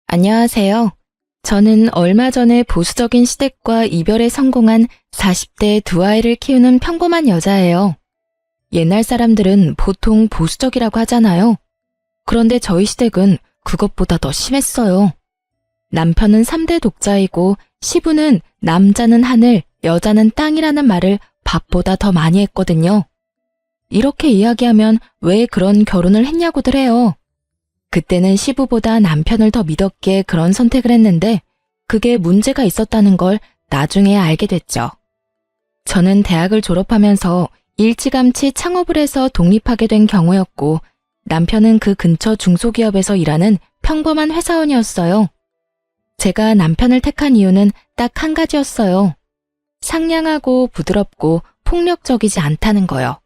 안녕하세요. 저는 얼마 전에 보수적인 시댁과 이별에 성공한 40대 두 아이를 키우는 평범한 여자예요. 옛날 사람들은 보통 보수적이라고 하잖아요. 그런데 저희 시댁은 그것보다 더 심했어요. 남편은 3대 독자이고 시부는 남자는 하늘, 여자는 땅이라는 말을 밥보다 더 많이 했거든요. 이렇게 이야기하면 왜 그런 결혼을 했냐고들 해요. 그때는 시부보다 남편을 더 믿었기에 그런 선택을 했는데 그게 문제가 있었다는 걸 나중에 알게 됐죠. 저는 대학을 졸업하면서 일찌감치 창업을 해서 독립하게 된 경우였고 남편은 그 근처 중소기업에서 일하는 평범한 회사원이었어요. 제가 남편을 택한 이유는 딱 한 가지였어요. 상냥하고 부드럽고 폭력적이지 않다는 거요.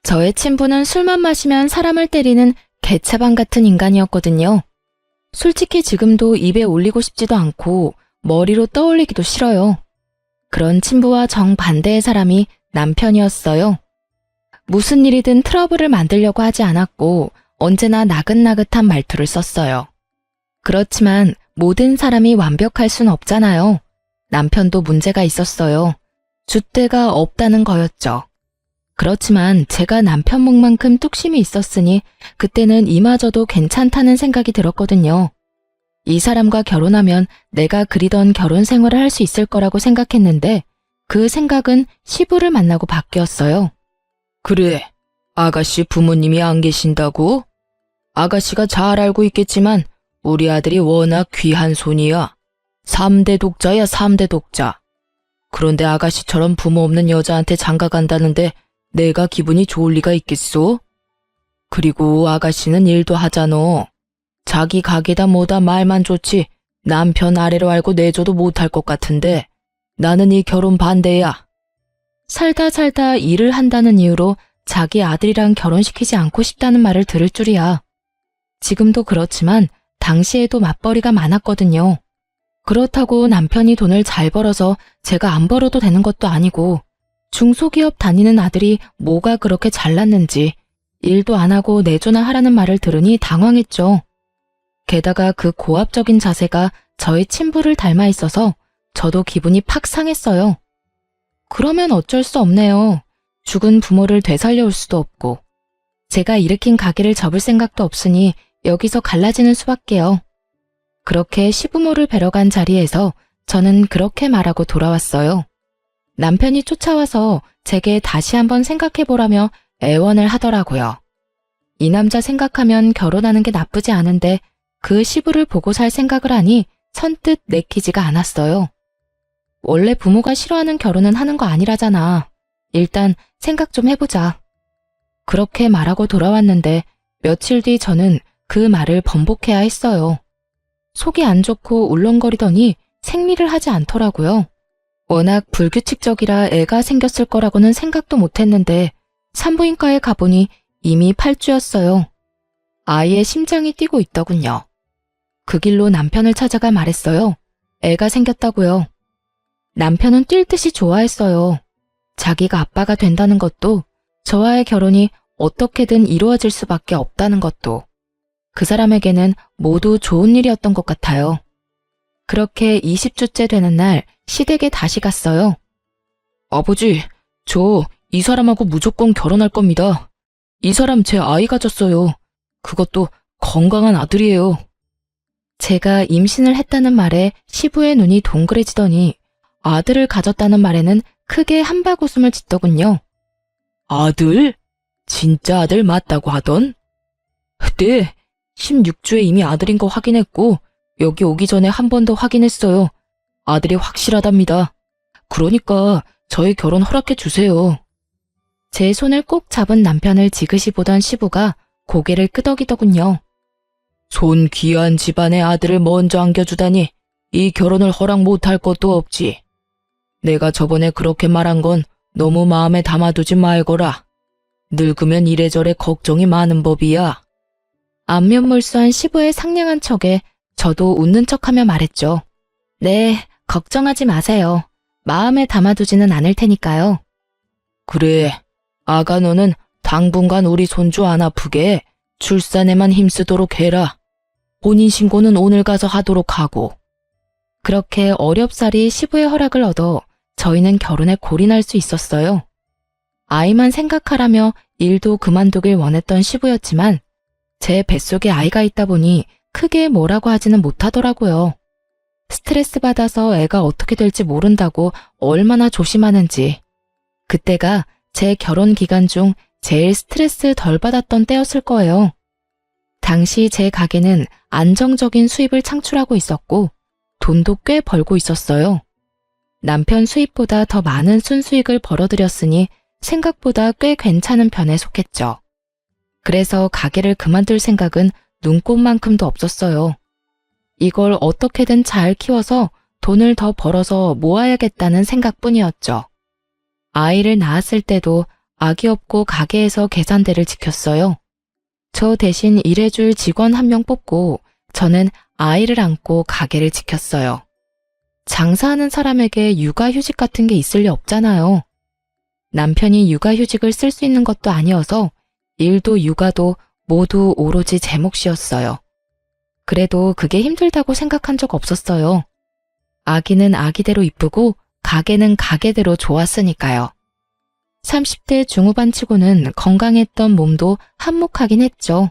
저의 친부는 술만 마시면 사람을 때리는 개차반 같은 인간이었거든요. 솔직히 지금도 입에 올리고 싶지도 않고 머리로 떠올리기도 싫어요. 그런 친부와 정반대의 사람이 남편이었어요. 무슨 일이든 트러블을 만들려고 하지 않았고 언제나 나긋나긋한 말투를 썼어요. 그렇지만 모든 사람이 완벽할 순 없잖아요. 남편도 문제가 있었어요. 줏대가 없다는 거였죠. 그렇지만 제가 남편 목만큼 뚝심이 있었으니 그때는 이마저도 괜찮다는 생각이 들었거든요. 이 사람과 결혼하면 내가 그리던 결혼 생활을 할 수 있을 거라고 생각했는데 그 생각은 시부를 만나고 바뀌었어요. 그래, 아가씨 부모님이 안 계신다고? 아가씨가 잘 알고 있겠지만 우리 아들이 워낙 귀한 손이야. 3대 독자야, 3대 독자. 그런데 아가씨처럼 부모 없는 여자한테 장가 간다는데 내가 기분이 좋을 리가 있겠소? 그리고 아가씨는 일도 하잖아. 자기 가게다 뭐다 말만 좋지 남편 아래로 알고 내줘도 못할 것 같은데 나는 이 결혼 반대야. 살다 일을 한다는 이유로 자기 아들이랑 결혼시키지 않고 싶다는 말을 들을 줄이야. 지금도 그렇지만 당시에도 맞벌이가 많았거든요. 그렇다고 남편이 돈을 잘 벌어서 제가 안 벌어도 되는 것도 아니고 중소기업 다니는 아들이 뭐가 그렇게 잘났는지 일도 안 하고 내조나 하라는 말을 들으니 당황했죠. 게다가 그 고압적인 자세가 저의 친부를 닮아 있어서 저도 기분이 팍 상했어요. 그러면 어쩔 수 없네요. 죽은 부모를 되살려올 수도 없고 제가 일으킨 가게를 접을 생각도 없으니 여기서 갈라지는 수밖에요. 그렇게 시부모를 뵈러 간 자리에서 저는 그렇게 말하고 돌아왔어요. 남편이 쫓아와서 제게 다시 한번 생각해보라며 애원을 하더라고요. 이 남자 생각하면 결혼하는 게 나쁘지 않은데 그 시부를 보고 살 생각을 하니 선뜻 내키지가 않았어요. 원래 부모가 싫어하는 결혼은 하는 거 아니라잖아. 일단 생각 좀 해보자. 그렇게 말하고 돌아왔는데 며칠 뒤 저는 그 말을 번복해야 했어요. 속이 안 좋고 울렁거리더니 생리를 하지 않더라고요. 워낙 불규칙적이라 애가 생겼을 거라고는 생각도 못했는데 산부인과에 가보니 이미 8주였어요. 아이의 심장이 뛰고 있더군요. 그 길로 남편을 찾아가 말했어요. 애가 생겼다고요. 남편은 뛸 듯이 좋아했어요. 자기가 아빠가 된다는 것도 저와의 결혼이 어떻게든 이루어질 수밖에 없다는 것도 그 사람에게는 모두 좋은 일이었던 것 같아요. 그렇게 20주째 되는 날 시댁에 다시 갔어요. 아버지, 저 이 사람하고 무조건 결혼할 겁니다. 이 사람 제 아이 가졌어요. 그것도 건강한 아들이에요. 제가 임신을 했다는 말에 시부의 눈이 동그래지더니 아들을 가졌다는 말에는 크게 한박웃음을 짓더군요. 아들? 진짜 아들 맞다고 하던? 네, 16주에 이미 아들인 거 확인했고 여기 오기 전에 한 번 더 확인했어요. 아들이 확실하답니다. 그러니까 저희 결혼 허락해 주세요. 제 손을 꼭 잡은 남편을 지그시 보던 시부가 고개를 끄덕이더군요. 손 귀한 집안의 아들을 먼저 안겨주다니 이 결혼을 허락 못할 것도 없지. 내가 저번에 그렇게 말한 건 너무 마음에 담아두지 말거라. 늙으면 이래저래 걱정이 많은 법이야. 안면몰수한 시부의 상냥한 척에 저도 웃는 척하며 말했죠. 네, 걱정하지 마세요. 마음에 담아두지는 않을 테니까요. 그래, 아가 너는 당분간 우리 손주 안 아프게 출산에만 힘쓰도록 해라. 혼인신고는 오늘 가서 하도록 하고. 그렇게 어렵사리 시부의 허락을 얻어 저희는 결혼에 골인할 수 있었어요. 아이만 생각하라며 일도 그만두길 원했던 시부였지만 제 뱃속에 아이가 있다 보니 크게 뭐라고 하지는 못하더라고요. 스트레스 받아서 애가 어떻게 될지 모른다고 얼마나 조심하는지. 그때가 제 결혼 기간 중 제일 스트레스 덜 받았던 때였을 거예요. 당시 제 가게는 안정적인 수입을 창출하고 있었고 돈도 꽤 벌고 있었어요. 남편 수입보다 더 많은 순수익을 벌어들였으니 생각보다 꽤 괜찮은 편에 속했죠. 그래서 가게를 그만둘 생각은 눈꼽만큼도 없었어요. 이걸 어떻게든 잘 키워서 돈을 더 벌어서 모아야겠다는 생각뿐이었죠. 아이를 낳았을 때도 아기 없고 가게에서 계산대를 지켰어요. 저 대신 일해줄 직원 한 명 뽑고 저는 아이를 안고 가게를 지켰어요. 장사하는 사람에게 육아휴직 같은 게 있을 리 없잖아요. 남편이 육아휴직을 쓸 수 있는 것도 아니어서 일도 육아도 모두 오로지 제 몫이었어요. 그래도 그게 힘들다고 생각한 적 없었어요. 아기는 아기대로 이쁘고 가게는 가게대로 좋았으니까요. 30대 중후반 치고는 건강했던 몸도 한몫하긴 했죠.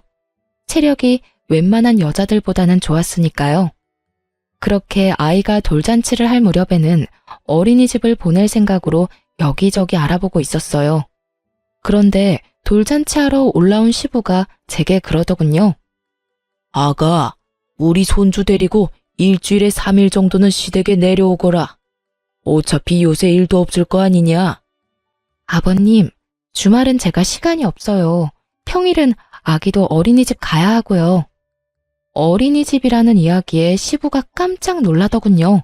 체력이 웬만한 여자들보다는 좋았으니까요. 그렇게 아이가 돌잔치를 할 무렵에는 어린이집을 보낼 생각으로 여기저기 알아보고 있었어요. 그런데 돌잔치하러 올라온 시부가 제게 그러더군요. 아가, 우리 손주 데리고 일주일에 3일 정도는 시댁에 내려오거라. 어차피 요새 일도 없을 거 아니냐? 아버님, 주말은 제가 시간이 없어요. 평일은 아기도 어린이집 가야 하고요. 어린이집이라는 이야기에 시부가 깜짝 놀라더군요.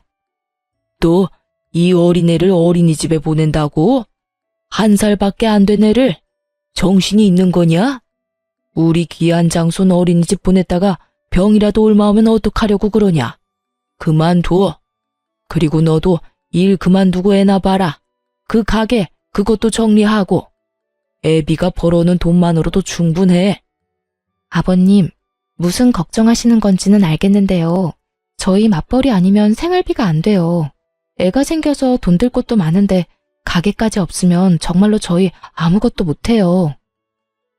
또 이 어린애를 어린이집에 보낸다고? 1살밖에 안 된 애를? 정신이 있는 거냐? 우리 귀한 장손 어린이집 보냈다가 병이라도 올 마음은 어떡하려고 그러냐? 그만둬. 그리고 너도 일 그만두고 애나 봐라. 그 가게 그것도 정리하고. 애비가 벌어오는 돈만으로도 충분해. 아버님, 무슨 걱정하시는 건지는 알겠는데요. 저희 맞벌이 아니면 생활비가 안 돼요. 애가 생겨서 돈 들 곳도 많은데 가게까지 없으면 정말로 저희 아무것도 못해요.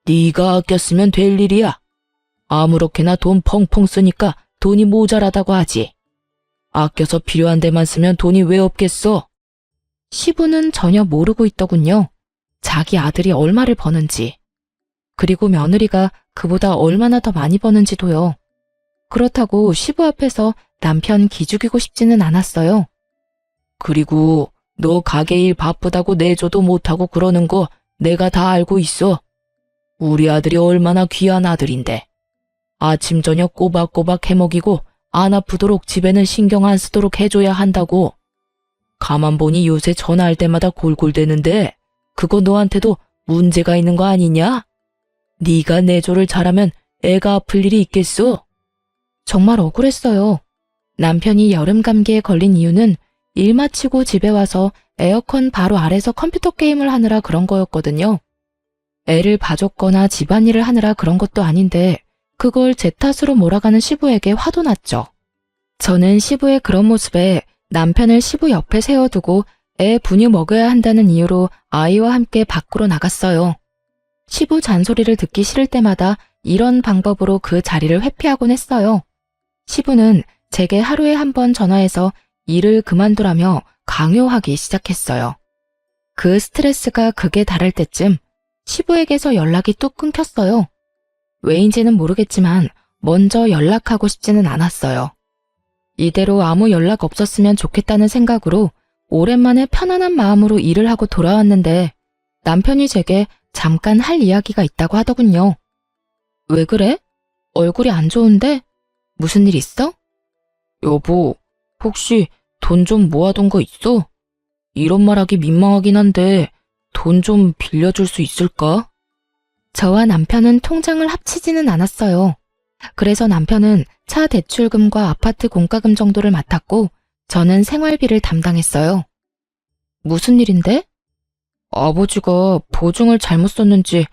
네가 아꼈으면 될 일이야. 아무렇게나 돈 펑펑 쓰니까 돈이 모자라다고 하지. 아껴서 필요한 데만 쓰면 돈이 왜 없겠어? 시부는 전혀 모르고 있더군요. 자기 아들이 얼마를 버는지. 그리고 며느리가 그보다 얼마나 더 많이 버는지도요. 그렇다고 시부 앞에서 남편 기죽이고 싶지는 않았어요. 그리고 너 가게 일 바쁘다고 내줘도 못하고 그러는 거 내가 다 알고 있어. 우리 아들이 얼마나 귀한 아들인데. 아침 저녁 꼬박꼬박 해먹이고 안 아프도록 집에는 신경 안 쓰도록 해줘야 한다고. 가만 보니 요새 전화할 때마다 골골대는데 그거 너한테도 문제가 있는 거 아니냐? 네가 내조를 잘하면 애가 아플 일이 있겠어? 정말 억울했어요. 남편이 여름 감기에 걸린 이유는 일 마치고 집에 와서 에어컨 바로 아래서 컴퓨터 게임을 하느라 그런 거였거든요. 애를 봐줬거나 집안일을 하느라 그런 것도 아닌데 그걸 제 탓으로 몰아가는 시부에게 화도 났죠. 저는 시부의 그런 모습에 남편을 시부 옆에 세워두고 애 분유 먹여야 한다는 이유로 아이와 함께 밖으로 나갔어요. 시부 잔소리를 듣기 싫을 때마다 이런 방법으로 그 자리를 회피하곤 했어요. 시부는 제게 하루에 한 번 전화해서 일을 그만두라며 강요하기 시작했어요. 그 스트레스가 극에 달할 때쯤 시부에게서 연락이 뚝 끊겼어요. 왜인지는 모르겠지만 먼저 연락하고 싶지는 않았어요. 이대로 아무 연락 없었으면 좋겠다는 생각으로 오랜만에 편안한 마음으로 일을 하고 돌아왔는데 남편이 제게 잠깐 할 이야기가 있다고 하더군요. 왜 그래? 얼굴이 안 좋은데? 무슨 일 있어? 여보, 혹시 돈 좀 모아둔 거 있어? 이런 말하기 민망하긴 한데 돈 좀 빌려줄 수 있을까? 저와 남편은 통장을 합치지는 않았어요. 그래서 남편은 차 대출금과 아파트 공과금 정도를 맡았고 저는 생활비를 담당했어요. 무슨 일인데? 아버지가 보증을 잘못 썼는지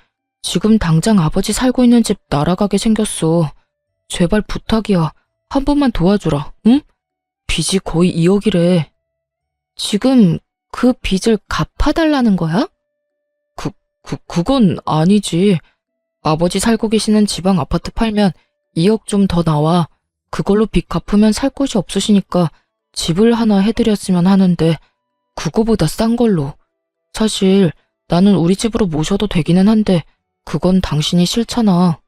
지금 당장 아버지 살고 있는 집 날아가게 생겼어. 제발 부탁이야. 한 번만 도와주라, 응? 빚이 거의 2억이래. 지금 그 빚을 갚아달라는 거야? 그건 아니지. 아버지 살고 계시는 지방 아파트 팔면 2억 좀 더 나와. 그걸로 빚 갚으면 살 곳이 없으시니까 집을 하나 해드렸으면 하는데, 그거보다 싼 걸로. 사실 나는 우리 집으로 모셔도 되기는 한데, 그건 당신이 싫잖아.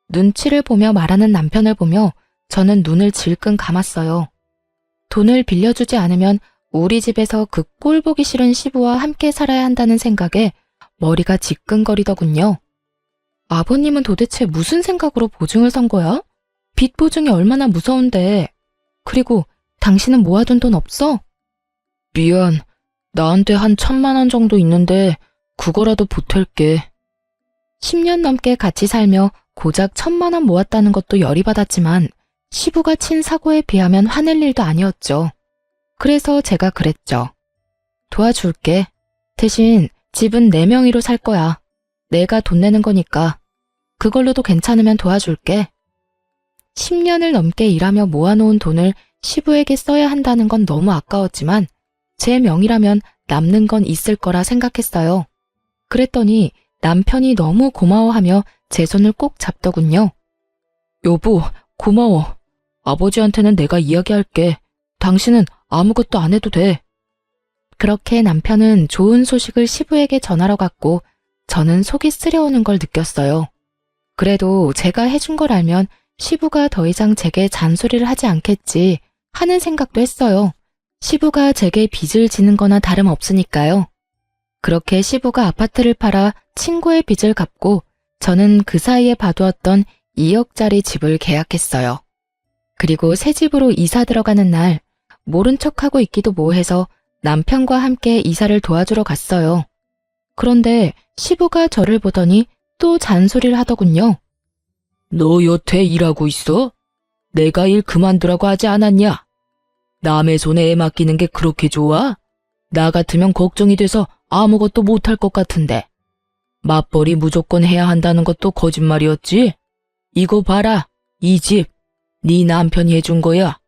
눈치를 보며 말하는 남편을 보며 저는 눈을 질끈 감았어요. 돈을 빌려주지 않으면 우리 집에서 그 꼴 보기 싫은 시부와 함께 살아야 한다는 생각에 머리가 지끈거리더군요. 아버님은 도대체 무슨 생각으로 보증을 선 거야? 빚 보증이 얼마나 무서운데. 그리고 당신은 모아둔 돈 없어? 미안. 나한테 한 1,000만 원 정도 있는데 그거라도 보탤게. 10년 넘게 같이 살며 고작 1,000만 원 모았다는 것도 열이 받았지만 시부가 친 사고에 비하면 화낼 일도 아니었죠. 그래서 제가 그랬죠. 도와줄게. 대신 집은 내 명의로 살 거야. 내가 돈 내는 거니까. 그걸로도 괜찮으면 도와줄게. 10년을 넘게 일하며 모아놓은 돈을 시부에게 써야 한다는 건 너무 아까웠지만 제 명의라면 남는 건 있을 거라 생각했어요. 그랬더니 남편이 너무 고마워하며 제 손을 꼭 잡더군요. 여보, 고마워. 아버지한테는 내가 이야기할게. 당신은 아무것도 안 해도 돼. 그렇게 남편은 좋은 소식을 시부에게 전하러 갔고 저는 속이 쓰려오는 걸 느꼈어요. 그래도 제가 해준 걸 알면 시부가 더 이상 제게 잔소리를 하지 않겠지 하는 생각도 했어요. 시부가 제게 빚을 지는 거나 다름없으니까요. 그렇게 시부가 아파트를 팔아 친구의 빚을 갚고 저는 그 사이에 봐두었던 2억짜리 집을 계약했어요. 그리고 새 집으로 이사 들어가는 날 모른 척하고 있기도 뭐해서 남편과 함께 이사를 도와주러 갔어요. 그런데 시부가 저를 보더니 또 잔소리를 하더군요. 너 여태 일하고 있어? 내가 일 그만두라고 하지 않았냐? 남의 손에 애 맡기는 게 그렇게 좋아? 나 같으면 걱정이 돼서 아무것도 못할 것 같은데. 맞벌이 무조건 해야 한다는 것도 거짓말이었지? 이거 봐라, 이 집, 네 남편이 해준 거야.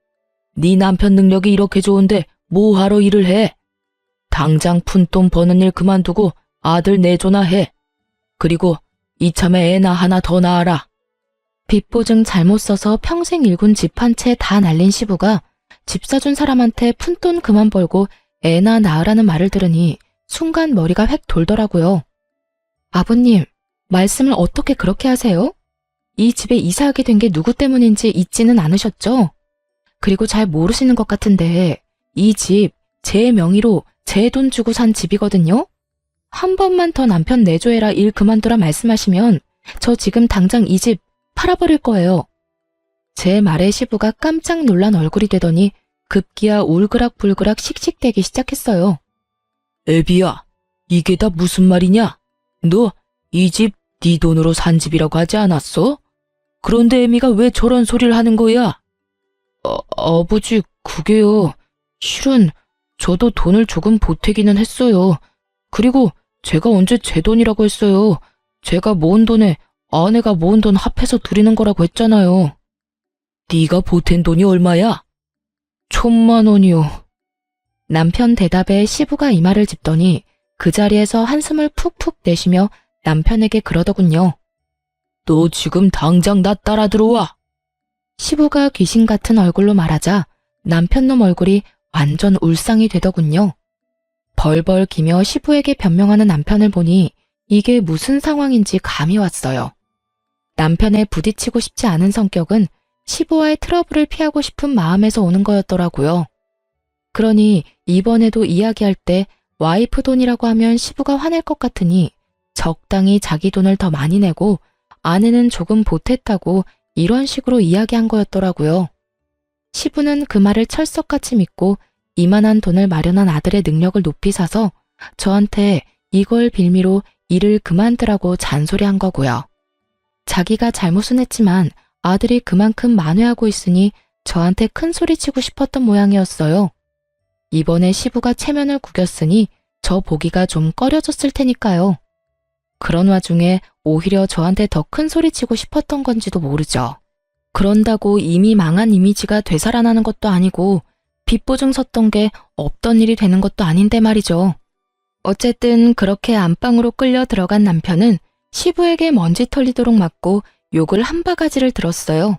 네 남편 능력이 이렇게 좋은데 뭐하러 일을 해? 당장 푼돈 버는 일 그만두고 아들 내조나 해. 그리고 이참에 애나 하나 더 낳아라. 빚보증 잘못 써서 평생 일군 집 한 채 다 날린 시부가 집 사준 사람한테 푼돈 그만 벌고 애나 낳으라는 말을 들으니 순간 머리가 획 돌더라고요. 아버님, 말씀을 어떻게 그렇게 하세요? 이 집에 이사하게 된 게 누구 때문인지 잊지는 않으셨죠? 그리고 잘 모르시는 것 같은데 이 집 제 명의로 제 돈 주고 산 집이거든요? 한 번만 더 남편 내조해라 일 그만두라 말씀하시면 저 지금 당장 이 집 팔아버릴 거예요. 제 말에 시부가 깜짝 놀란 얼굴이 되더니 급기야 울그락불그락 씩씩대기 시작했어요. 애비야, 이게 다 무슨 말이냐? 너 이 집 네 돈으로 산 집이라고 하지 않았어? 그런데 애미가 왜 저런 소리를 하는 거야? 아버지, 그게요. 실은 저도 돈을 조금 보태기는 했어요. 그리고 제가 언제 제 돈이라고 했어요. 제가 모은 돈에 아내가 모은 돈 합해서 드리는 거라고 했잖아요. 네가 보탠 돈이 얼마야? 1,000만 원이요. 남편 대답에 시부가 이마를 짚더니 그 자리에서 한숨을 푹푹 내쉬며 남편에게 그러더군요. 너 지금 당장 나 따라 들어와. 시부가 귀신 같은 얼굴로 말하자 남편 놈 얼굴이 완전 울상이 되더군요. 벌벌 기며 시부에게 변명하는 남편을 보니 이게 무슨 상황인지 감이 왔어요. 남편에 부딪히고 싶지 않은 성격은 시부와의 트러블을 피하고 싶은 마음에서 오는 거였더라고요. 그러니 이번에도 이야기할 때 와이프 돈이라고 하면 시부가 화낼 것 같으니 적당히 자기 돈을 더 많이 내고 아내는 조금 보탰다고 이런 식으로 이야기한 거였더라고요. 시부는 그 말을 철석같이 믿고 이만한 돈을 마련한 아들의 능력을 높이 사서 저한테 이걸 빌미로 일을 그만두라고 잔소리한 거고요. 자기가 잘못은 했지만 아들이 그만큼 만회하고 있으니 저한테 큰 소리 치고 싶었던 모양이었어요. 이번에 시부가 체면을 구겼으니 저 보기가 좀 꺼려졌을 테니까요. 그런 와중에 오히려 저한테 더 큰 소리 치고 싶었던 건지도 모르죠. 그런다고 이미 망한 이미지가 되살아나는 것도 아니고 빚보증 섰던 게 없던 일이 되는 것도 아닌데 말이죠. 어쨌든 그렇게 안방으로 끌려 들어간 남편은 시부에게 먼지 털리도록 맞고 욕을 한 바가지를 들었어요.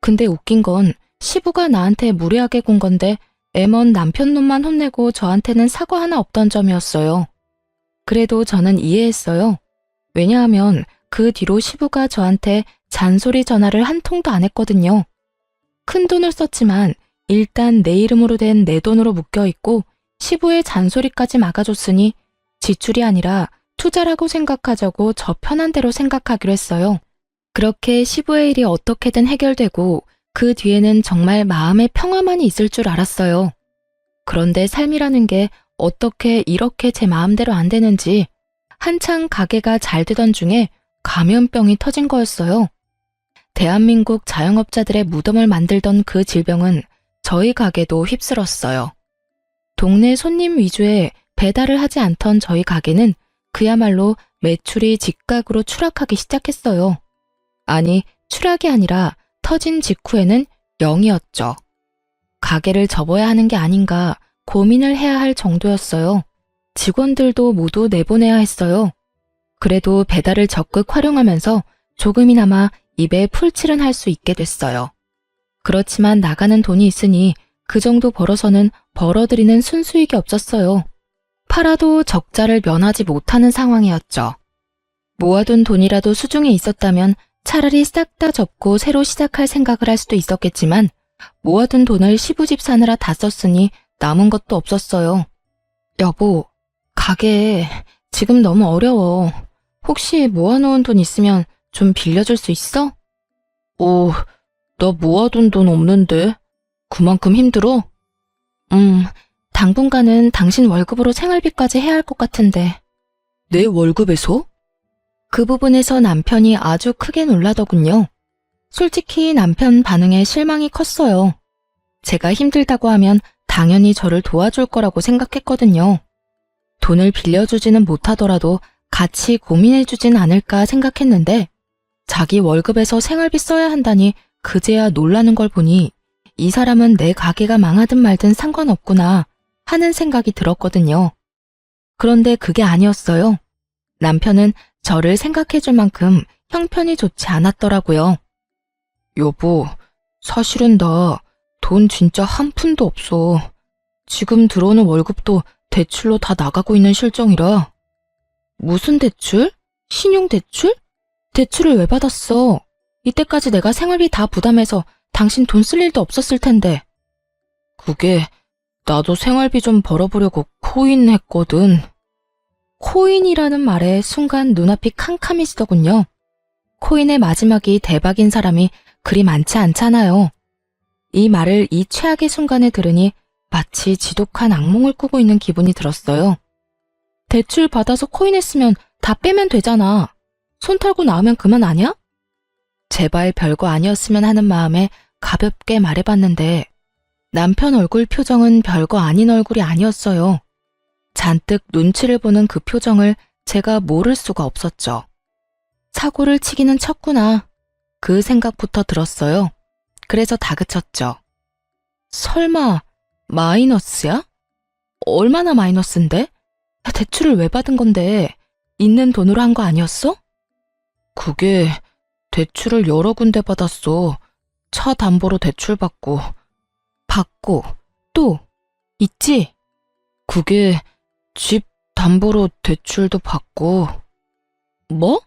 근데 웃긴 건 시부가 나한테 무례하게 군 건데 애먼 남편 놈만 혼내고 저한테는 사과 하나 없던 점이었어요. 그래도 저는 이해했어요. 왜냐하면 그 뒤로 시부가 저한테 잔소리 전화를 한 통도 안 했거든요. 큰 돈을 썼지만 일단 내 이름으로 된 내 돈으로 묶여있고 시부의 잔소리까지 막아줬으니 지출이 아니라 투자라고 생각하자고 저 편한 대로 생각하기로 했어요. 그렇게 시부의 일이 어떻게든 해결되고 그 뒤에는 정말 마음의 평화만이 있을 줄 알았어요. 그런데 삶이라는 게 어떻게 이렇게 제 마음대로 안 되는지 한창 가게가 잘 되던 중에 감염병이 터진 거였어요. 대한민국 자영업자들의 무덤을 만들던 그 질병은 저희 가게도 휩쓸었어요. 동네 손님 위주의 배달을 하지 않던 저희 가게는 그야말로 매출이 직각으로 추락하기 시작했어요. 아니, 추락이 아니라 터진 직후에는 0이었죠. 가게를 접어야 하는 게 아닌가 고민을 해야 할 정도였어요. 직원들도 모두 내보내야 했어요. 그래도 배달을 적극 활용하면서 조금이나마 입에 풀칠은 할 수 있게 됐어요. 그렇지만 나가는 돈이 있으니 그 정도 벌어서는 벌어들이는 순수익이 없었어요. 팔아도 적자를 면하지 못하는 상황이었죠. 모아둔 돈이라도 수중에 있었다면 차라리 싹 다 접고 새로 시작할 생각을 할 수도 있었겠지만 모아둔 돈을 시부집 사느라 다 썼으니 남은 것도 없었어요. 여보, 가게 지금 너무 어려워. 혹시 모아놓은 돈 있으면 좀 빌려줄 수 있어? 오, 나 모아둔 돈 없는데. 그만큼 힘들어? 당분간은 당신 월급으로 생활비까지 해야 할 것 같은데. 내 월급에서? 그 부분에서 남편이 아주 크게 놀라더군요. 솔직히 남편 반응에 실망이 컸어요. 제가 힘들다고 하면 당연히 저를 도와줄 거라고 생각했거든요. 돈을 빌려주지는 못하더라도 같이 고민해주진 않을까 생각했는데 자기 월급에서 생활비 써야 한다니 그제야 놀라는 걸 보니 이 사람은 내 가게가 망하든 말든 상관없구나 하는 생각이 들었거든요. 그런데 그게 아니었어요. 남편은 저를 생각해줄 만큼 형편이 좋지 않았더라고요. 여보, 사실은 나 돈 진짜 한 푼도 없어. 지금 들어오는 월급도 대출로 다 나가고 있는 실정이라. 무슨 대출? 신용대출? 대출을 왜 받았어? 이때까지 내가 생활비 다 부담해서 당신 돈 쓸 일도 없었을 텐데. 그게 나도 생활비 좀 벌어보려고 코인 했거든. 코인이라는 말에 순간 눈앞이 캄캄해지더군요. 코인의 마지막이 대박인 사람이 그리 많지 않잖아요. 이 말을 이 최악의 순간에 들으니 마치 지독한 악몽을 꾸고 있는 기분이 들었어요. 대출 받아서 코인 했으면 다 빼면 되잖아. 손 털고 나오면 그만 아냐? 제발 별거 아니었으면 하는 마음에 가볍게 말해봤는데 남편 얼굴 표정은 별거 아닌 얼굴이 아니었어요. 잔뜩 눈치를 보는 그 표정을 제가 모를 수가 없었죠. 사고를 치기는 쳤구나. 그 생각부터 들었어요. 그래서 다그쳤죠. 설마 마이너스야? 얼마나 마이너스인데? 대출을 왜 받은 건데? 있는 돈으로 한 거 아니었어? 그게 대출을 여러 군데 받았어. 차 담보로 대출 받고 또 있지? 그게 집 담보로 대출도 받고. 뭐?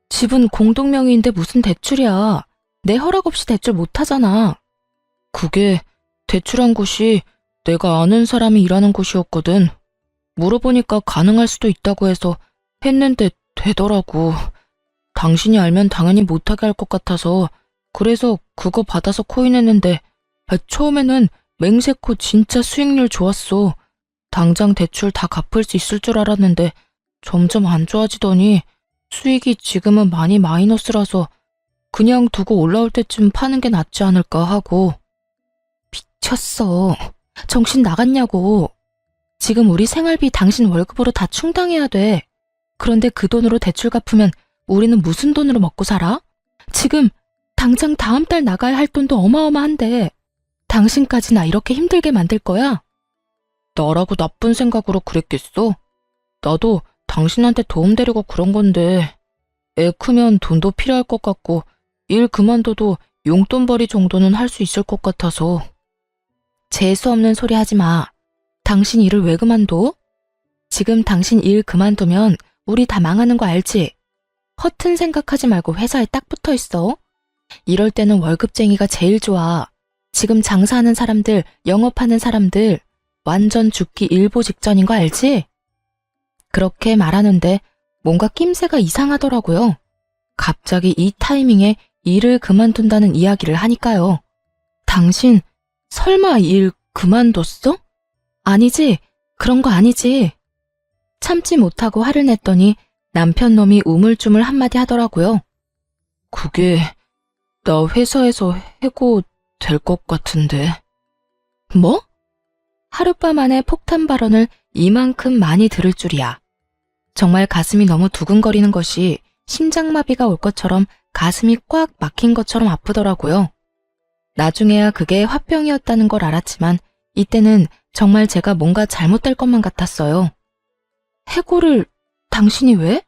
집은 공동명의인데 무슨 대출이야. 내 허락 없이 대출 못하잖아. 그게 대출한 곳이 내가 아는 사람이 일하는 곳이었거든. 물어보니까 가능할 수도 있다고 해서 했는데 되더라고. 당신이 알면 당연히 못하게 할 것 같아서 그래서 그거 받아서 코인했는데 처음에는 맹세코 진짜 수익률 좋았어. 당장 대출 다 갚을 수 있을 줄 알았는데 점점 안 좋아지더니 수익이 지금은 많이 마이너스라서 그냥 두고 올라올 때쯤 파는 게 낫지 않을까 하고. 미쳤어. 정신 나갔냐고. 지금 우리 생활비 당신 월급으로 다 충당해야 돼. 그런데 그 돈으로 대출 갚으면 우리는 무슨 돈으로 먹고 살아? 지금 당장 다음 달 나가야 할 돈도 어마어마한데 당신까지 나 이렇게 힘들게 만들 거야? 나라고 나쁜 생각으로 그랬겠어? 나도 당신한테 도움되려고 그런 건데 애 크면 돈도 필요할 것 같고 일 그만둬도 용돈벌이 정도는 할 수 있을 것 같아서. 재수없는 소리 하지 마. 당신 일을 왜 그만둬? 지금 당신 일 그만두면 우리 다 망하는 거 알지? 허튼 생각하지 말고 회사에 딱 붙어 있어. 이럴 때는 월급쟁이가 제일 좋아. 지금 장사하는 사람들, 영업하는 사람들 완전 죽기 일보 직전인 거 알지? 그렇게 말하는데 뭔가 낌새가 이상하더라고요. 갑자기 이 타이밍에 일을 그만둔다는 이야기를 하니까요. 당신 설마 일 그만뒀어? 아니지, 그런 거 아니지. 참지 못하고 화를 냈더니 남편 놈이 우물쭈물 한마디 하더라고요. 그게 나 회사에서 해고 될 것 같은데. 뭐? 하룻밤 안에 폭탄 발언을 이만큼 많이 들을 줄이야. 정말 가슴이 너무 두근거리는 것이 심장마비가 올 것처럼 가슴이 꽉 막힌 것처럼 아프더라고요. 나중에야 그게 화병이었다는 걸 알았지만 이때는 정말 제가 뭔가 잘못될 것만 같았어요. 해고를 당신이 왜?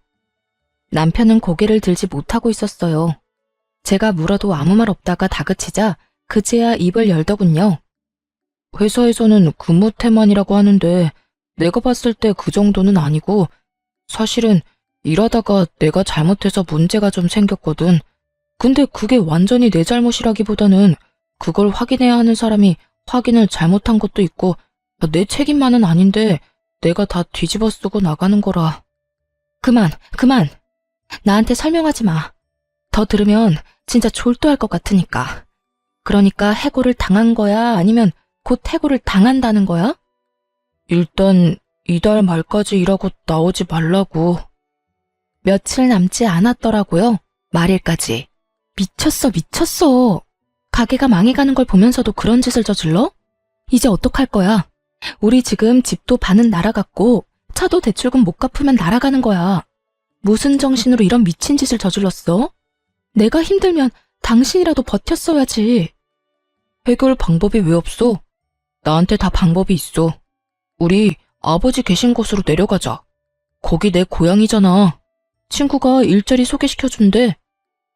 남편은 고개를 들지 못하고 있었어요. 제가 물어도 아무 말 없다가 다그치자 그제야 입을 열더군요. 회사에서는 근무 태만이라고 하는데 내가 봤을 때 그 정도는 아니고 사실은 일하다가 내가 잘못해서 문제가 좀 생겼거든. 근데 그게 완전히 내 잘못이라기보다는 그걸 확인해야 하는 사람이 확인을 잘못한 것도 있고 내 책임만은 아닌데 내가 다 뒤집어 쓰고 나가는 거라. 그만. 나한테 설명하지 마. 더 들으면 진짜 졸도할 것 같으니까. 그러니까 해고를 당한 거야? 아니면 곧 해고를 당한다는 거야? 일단 이달 말까지 일하고 나오지 말라고. 며칠 남지 않았더라고요. 말일까지. 미쳤어. 가게가 망해가는 걸 보면서도 그런 짓을 저질러? 이제 어떡할 거야? 우리 지금 집도 반은 날아갔고 차도 대출금 못 갚으면 날아가는 거야. 무슨 정신으로 이런 미친 짓을 저질렀어? 내가 힘들면 당신이라도 버텼어야지. 해결 방법이 왜 없어? 나한테 다 방법이 있어. 우리 아버지 계신 곳으로 내려가자. 거기 내 고향이잖아. 친구가 일자리 소개시켜준대.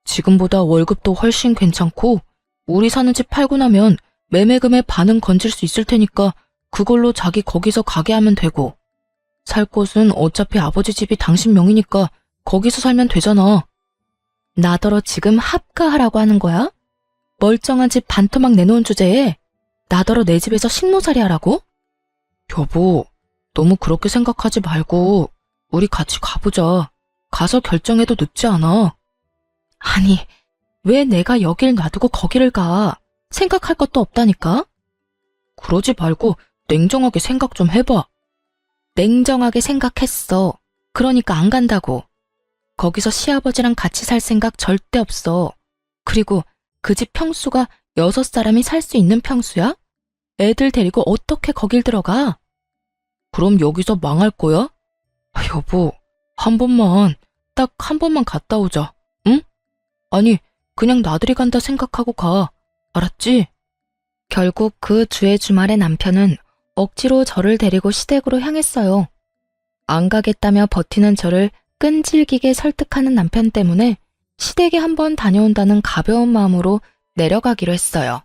지금보다 월급도 훨씬 괜찮고 우리 사는 집 팔고 나면 매매금의 반은 건질 수 있을 테니까 그걸로 자기 거기서 가게 하면 되고 살 곳은 어차피 아버지 집이 당신 명이니까 거기서 살면 되잖아. 나더러 지금 합가하라고 하는 거야? 멀쩡한 집 반토막 내놓은 주제에 나더러 내 집에서 식모살이 하라고? 여보, 너무 그렇게 생각하지 말고 우리 같이 가보자. 가서 결정해도 늦지 않아. 아니, 왜 내가 여길 놔두고 거기를 가? 생각할 것도 없다니까? 그러지 말고 냉정하게 생각 좀 해봐. 냉정하게 생각했어. 그러니까 안 간다고. 거기서 시아버지랑 같이 살 생각 절대 없어. 그리고 그 집 평수가 6사람이 살 수 있는 평수야? 애들 데리고 어떻게 거길 들어가? 그럼 여기서 망할 거야? 여보, 딱 한 번만 갔다 오자. 응? 아니, 그냥 나들이 간다 생각하고 가. 알았지? 결국 그 주의 주말에 남편은 억지로 저를 데리고 시댁으로 향했어요. 안 가겠다며 버티는 저를 끈질기게 설득하는 남편 때문에 시댁에 한번 다녀온다는 가벼운 마음으로 내려가기로 했어요.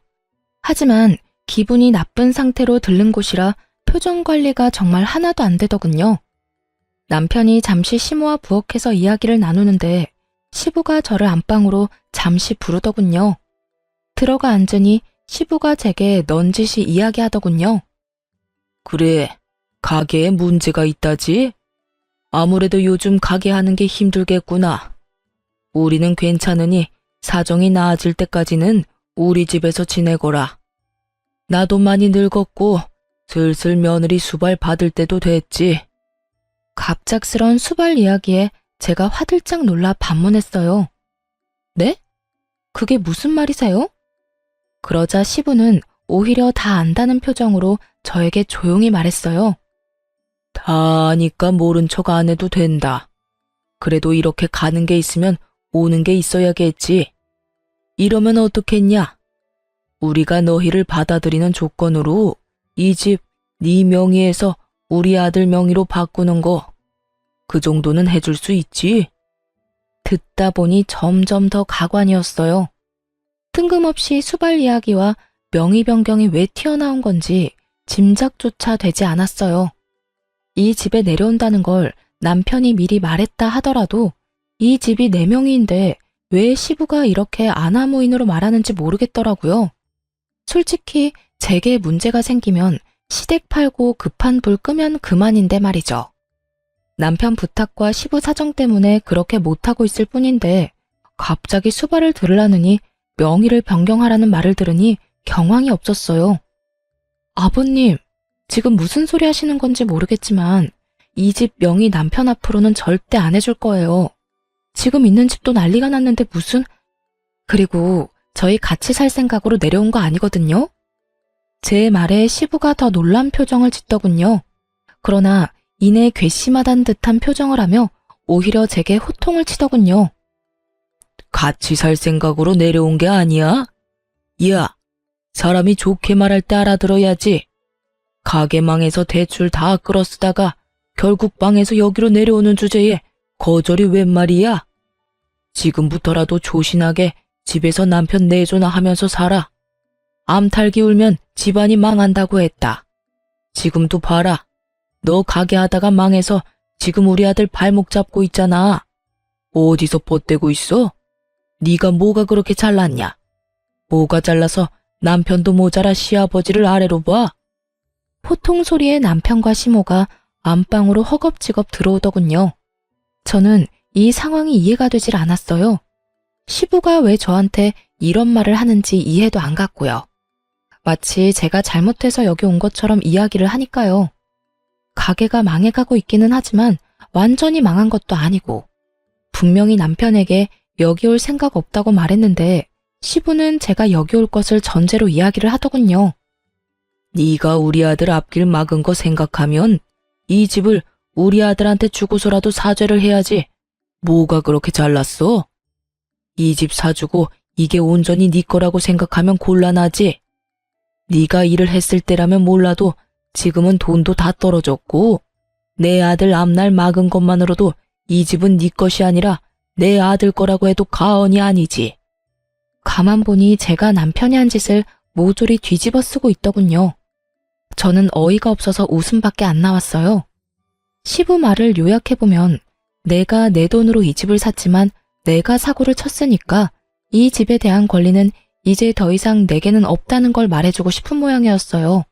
하지만 기분이 나쁜 상태로 들른 곳이라 표정 관리가 정말 하나도 안 되더군요. 남편이 잠시 시모와 부엌에서 이야기를 나누는데 시부가 저를 안방으로 잠시 부르더군요. 들어가 앉으니 시부가 제게 넌지시 이야기하더군요. 그래, 가게에 문제가 있다지? 아무래도 요즘 가게 하는 게 힘들겠구나. 우리는 괜찮으니 사정이 나아질 때까지는 우리 집에서 지내거라. 나도 많이 늙었고 슬슬 며느리 수발 받을 때도 됐지. 갑작스런 수발 이야기에 제가 화들짝 놀라 반문했어요. 네? 그게 무슨 말이세요? 그러자 시부는 오히려 다 안다는 표정으로 저에게 조용히 말했어요. 다 아니까 모른 척 안 해도 된다. 그래도 이렇게 가는 게 있으면 오는 게 있어야겠지. 이러면 어떻겠냐? 우리가 너희를 받아들이는 조건으로 이 집 네 명의에서 우리 아들 명의로 바꾸는 거, 그 정도는 해줄 수 있지? 듣다 보니 점점 더 가관이었어요. 뜬금없이 수발 이야기와 명의 변경이 왜 튀어나온 건지 짐작조차 되지 않았어요. 이 집에 내려온다는 걸 남편이 미리 말했다 하더라도 이 집이 4명인데 왜 시부가 이렇게 아나무인으로 말하는지 모르겠더라고요. 솔직히 제게 문제가 생기면 시댁 팔고 급한 불 끄면 그만인데 말이죠. 남편 부탁과 시부 사정 때문에 그렇게 못하고 있을 뿐인데 갑자기 수발을 들으라느니 명의를 변경하라는 말을 들으니 경황이 없었어요. 아버님, 지금 무슨 소리 하시는 건지 모르겠지만 이 집 명의 남편 앞으로는 절대 안 해줄 거예요. 지금 있는 집도 난리가 났는데 무슨... 그리고 저희 같이 살 생각으로 내려온 거 아니거든요? 제 말에 시부가 더 놀란 표정을 짓더군요. 그러나 이내 괘씸하단 듯한 표정을 하며 오히려 제게 호통을 치더군요. 같이 살 생각으로 내려온 게 아니야? 야, 사람이 좋게 말할 때 알아들어야지. 가게 망해서 대출 다 끌어쓰다가 결국 망해서 여기로 내려오는 주제에 거절이 웬 말이야? 지금부터라도 조신하게 집에서 남편 내조나 하면서 살아. 암탈기 울면 집안이 망한다고 했다. 지금도 봐라. 너 가게 하다가 망해서 지금 우리 아들 발목 잡고 있잖아. 어디서 뻗대고 있어? 네가 뭐가 그렇게 잘났냐? 뭐가 잘나서 남편도 모자라 시아버지를 아래로 봐? 호통 소리에 남편과 시모가 안방으로 허겁지겁 들어오더군요. 저는 이 상황이 이해가 되질 않았어요. 시부가 왜 저한테 이런 말을 하는지 이해도 안 갔고요. 마치 제가 잘못해서 여기 온 것처럼 이야기를 하니까요. 가게가 망해가고 있기는 하지만 완전히 망한 것도 아니고 분명히 남편에게 여기 올 생각 없다고 말했는데 시부는 제가 여기 올 것을 전제로 이야기를 하더군요. 네가 우리 아들 앞길 막은 거 생각하면 이 집을 우리 아들한테 주고서라도 사죄를 해야지. 뭐가 그렇게 잘났어? 이 집 사주고 이게 온전히 네 거라고 생각하면 곤란하지. 네가 일을 했을 때라면 몰라도 지금은 돈도 다 떨어졌고 내 아들 앞날 막은 것만으로도 이 집은 네 것이 아니라 내 아들 거라고 해도 과언이 아니지. 가만 보니 제가 남편이 한 짓을 모조리 뒤집어 쓰고 있더군요. 저는 어이가 없어서 웃음밖에 안 나왔어요. 시부 말을 요약해보면 내가 내 돈으로 이 집을 샀지만 내가 사고를 쳤으니까 이 집에 대한 권리는 이제 더 이상 내게는 없다는 걸 말해주고 싶은 모양이었어요.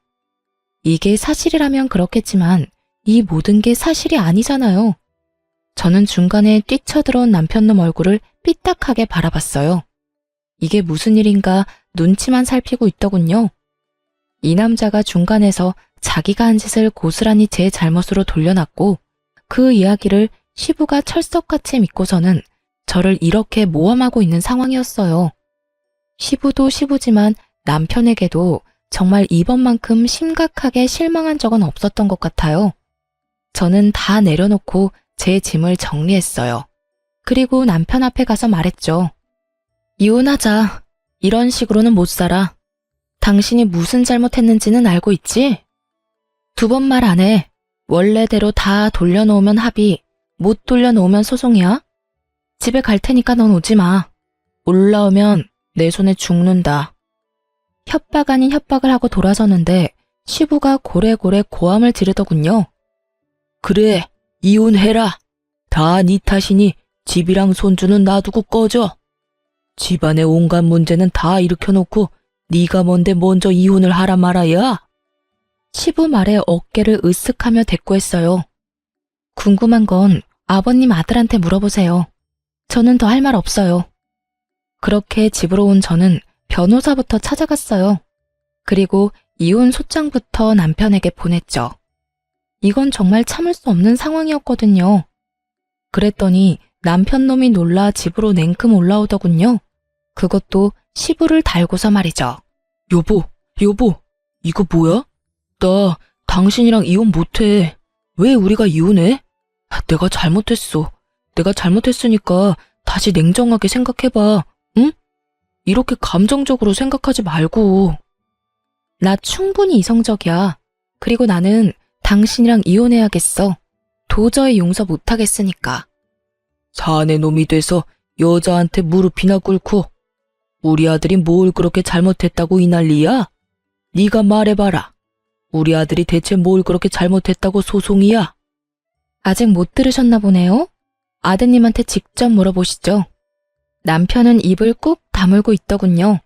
이게 사실이라면 그렇겠지만 이 모든 게 사실이 아니잖아요. 저는 중간에 뛰쳐들어온 남편놈 얼굴을 삐딱하게 바라봤어요. 이게 무슨 일인가 눈치만 살피고 있더군요. 이 남자가 중간에서 자기가 한 짓을 고스란히 제 잘못으로 돌려놨고 그 이야기를 시부가 철석같이 믿고서는 저를 이렇게 모함하고 있는 상황이었어요. 시부도 시부지만 남편에게도 정말 이번만큼 심각하게 실망한 적은 없었던 것 같아요. 저는 다 내려놓고 제 짐을 정리했어요. 그리고 남편 앞에 가서 말했죠. 이혼하자. 이런 식으로는 못 살아. 당신이 무슨 잘못했는지는 알고 있지? 2번 말 안 해. 원래대로 다 돌려놓으면 합의, 못 돌려놓으면 소송이야. 집에 갈 테니까 넌 오지 마. 올라오면 내 손에 죽는다. 협박 아닌 협박을 하고 돌아서는데 시부가 고래고래 고함을 지르더군요. 그래, 이혼해라. 다 네 탓이니 집이랑 손주는 놔두고 꺼져. 집안의 온갖 문제는 다 일으켜놓고 네가 뭔데 먼저 이혼을 하라 말아야? 시부 말에 어깨를 으쓱하며 대꾸했어요. 궁금한 건 아버님 아들한테 물어보세요. 저는 더 할 말 없어요. 그렇게 집으로 온 저는 변호사부터 찾아갔어요. 그리고 이혼 소장부터 남편에게 보냈죠. 이건 정말 참을 수 없는 상황이었거든요. 그랬더니 남편놈이 놀라 집으로 냉큼 올라오더군요. 그것도 시부를 달고서 말이죠. 여보, 이거 뭐야? 나 당신이랑 이혼 못해. 왜 우리가 이혼해? 내가 잘못했어. 내가 잘못했으니까 다시 냉정하게 생각해봐. 응? 이렇게 감정적으로 생각하지 말고. 나 충분히 이성적이야. 그리고 나는 당신이랑 이혼해야겠어. 도저히 용서 못하겠으니까. 사내 놈이 돼서 여자한테 무릎이나 꿇고 우리 아들이 뭘 그렇게 잘못했다고 이 난리야? 네가 말해봐라. 우리 아들이 대체 뭘 그렇게 잘못했다고 소송이야? 아직 못 들으셨나 보네요. 아드님한테 직접 물어보시죠. 남편은 입을 꾹 다물고 있더군요.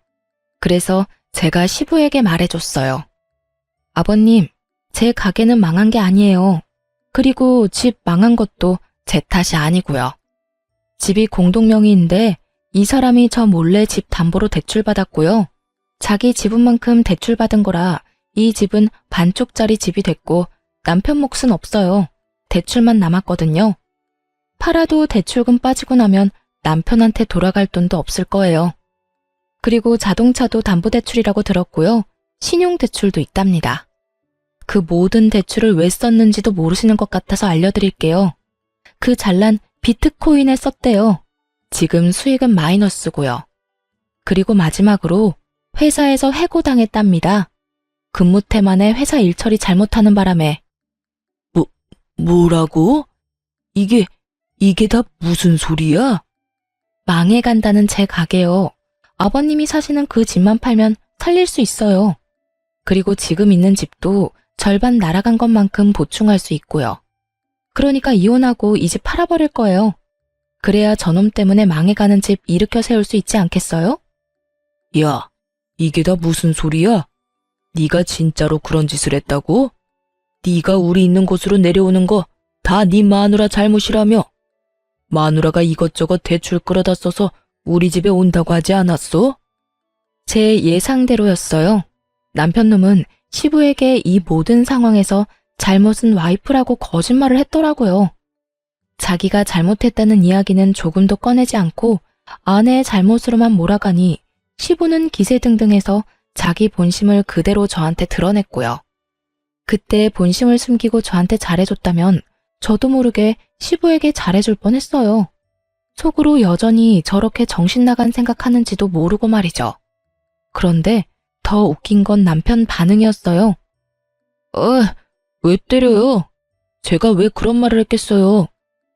그래서 제가 시부에게 말해줬어요. 아버님, 제 가게는 망한 게 아니에요. 그리고 집 망한 것도 제 탓이 아니고요. 집이 공동명의인데 이 사람이 저 몰래 집 담보로 대출받았고요. 자기 지분만큼 대출받은 거라 이 집은 반쪽짜리 집이 됐고 남편 몫은 없어요. 대출만 남았거든요. 팔아도 대출금 빠지고 나면 남편한테 돌아갈 돈도 없을 거예요. 그리고 자동차도 담보대출이라고 들었고요. 신용대출도 있답니다. 그 모든 대출을 왜 썼는지도 모르시는 것 같아서 알려드릴게요. 그 잘난 비트코인에 썼대요. 지금 수익은 마이너스고요. 그리고 마지막으로 회사에서 해고당했답니다. 근무 태만에 회사 일처리 잘못하는 바람에. 뭐라고? 이게 다 무슨 소리야? 망해간다는 제 가게요. 아버님이 사시는 그 집만 팔면 살릴 수 있어요. 그리고 지금 있는 집도 절반 날아간 것만큼 보충할 수 있고요. 그러니까 이혼하고 이 집 팔아버릴 거예요. 그래야 저놈 때문에 망해가는 집 일으켜 세울 수 있지 않겠어요? 야, 이게 다 무슨 소리야? 네가 진짜로 그런 짓을 했다고? 네가 우리 있는 곳으로 내려오는 거 다 네 마누라 잘못이라며? 마누라가 이것저것 대출 끌어다 써서 우리 집에 온다고 하지 않았어? 제 예상대로였어요. 남편놈은 시부에게 이 모든 상황에서 잘못은 와이프라고 거짓말을 했더라고요. 자기가 잘못했다는 이야기는 조금도 꺼내지 않고 아내의 잘못으로만 몰아가니 시부는 기세등등해서 자기 본심을 그대로 저한테 드러냈고요. 그때 본심을 숨기고 저한테 잘해줬다면 저도 모르게 시부에게 잘해줄 뻔했어요. 속으로 여전히 저렇게 정신 나간 생각하는지도 모르고 말이죠. 그런데 더 웃긴 건 남편 반응이었어요. 왜 때려요? 제가 왜 그런 말을 했겠어요?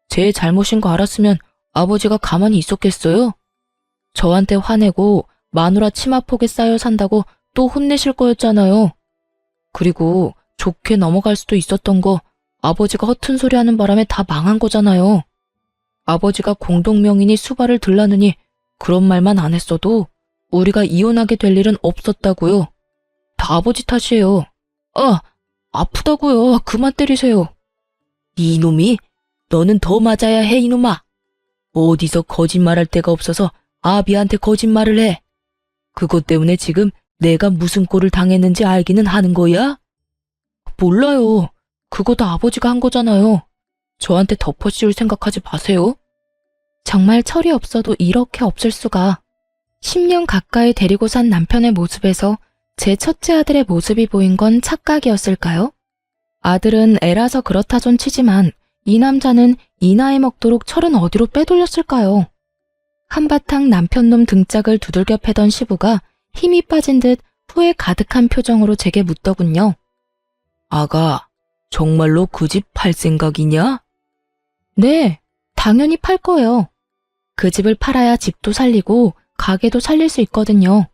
제 잘못인 거 알았으면 아버지가 가만히 있었겠어요? 저한테 화내고 마누라 치마폭에 쌓여 산다고 또 혼내실 거였잖아요. 그리고 좋게 넘어갈 수도 있었던 거 아버지가 허튼 소리 하는 바람에 다 망한 거잖아요. 아버지가 공동명의니 수발을 들라느니 그런 말만 안 했어도 우리가 이혼하게 될 일은 없었다고요. 다 아버지 탓이에요. 아프다고요. 그만 때리세요. 이놈이? 너는 더 맞아야 해, 이놈아. 어디서 거짓말할 데가 없어서 아비한테 거짓말을 해. 그것 때문에 지금 내가 무슨 꼴을 당했는지 알기는 하는 거야? 몰라요. 그거 다 아버지가 한 거잖아요. 저한테 덮어씌울 생각하지 마세요. 정말 철이 없어도 이렇게 없을 수가. 10년 가까이 데리고 산 남편의 모습에서 제 첫째 아들의 모습이 보인 건 착각이었을까요? 아들은 애라서 그렇다 존 치지만 이 남자는 이 나이 먹도록 철은 어디로 빼돌렸을까요? 한바탕 남편놈 등짝을 두들겨 패던 시부가 힘이 빠진 듯 후회 가득한 표정으로 제게 묻더군요. 아가, 정말로 그 집 팔 생각이냐? 네, 당연히 팔 거예요. 그 집을 팔아야 집도 살리고 가게도 살릴 수 있거든요.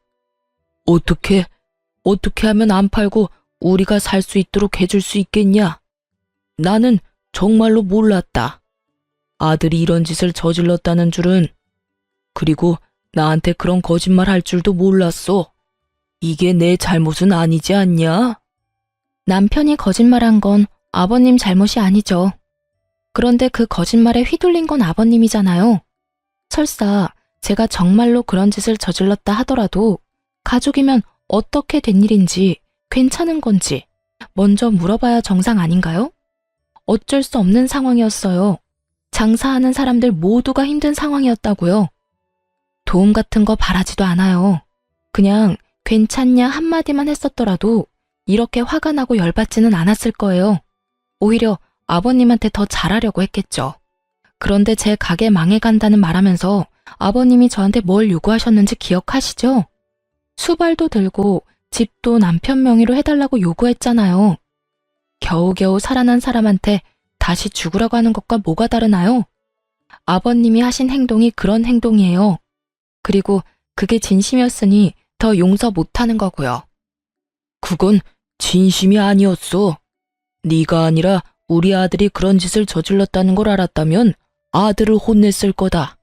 어떻게 하면 안 팔고 우리가 살 수 있도록 해줄 수 있겠냐? 나는 정말로 몰랐다. 아들이 이런 짓을 저질렀다는 줄은. 그리고 나한테 그런 거짓말 할 줄도 몰랐어. 이게 내 잘못은 아니지 않냐? 남편이 거짓말한 건 아버님 잘못이 아니죠. 그런데 그 거짓말에 휘둘린 건 아버님이잖아요. 설사 제가 정말로 그런 짓을 저질렀다 하더라도 가족이면 어떻게 된 일인지 괜찮은 건지 먼저 물어봐야 정상 아닌가요? 어쩔 수 없는 상황이었어요. 장사하는 사람들 모두가 힘든 상황이었다고요. 도움 같은 거 바라지도 않아요. 그냥 괜찮냐 한마디만 했었더라도 이렇게 화가 나고 열받지는 않았을 거예요. 오히려 아버님한테 더 잘하려고 했겠죠. 그런데 제 가게 망해간다는 말하면서 아버님이 저한테 뭘 요구하셨는지 기억하시죠? 수발도 들고 집도 남편 명의로 해달라고 요구했잖아요. 겨우겨우 살아난 사람한테 다시 죽으라고 하는 것과 뭐가 다르나요? 아버님이 하신 행동이 그런 행동이에요. 그리고 그게 진심이었으니 더 용서 못하는 거고요. 그건 진심이 아니었어. 네가 아니라 우리 아들이 그런 짓을 저질렀다는 걸 알았다면 아들을 혼냈을 거다.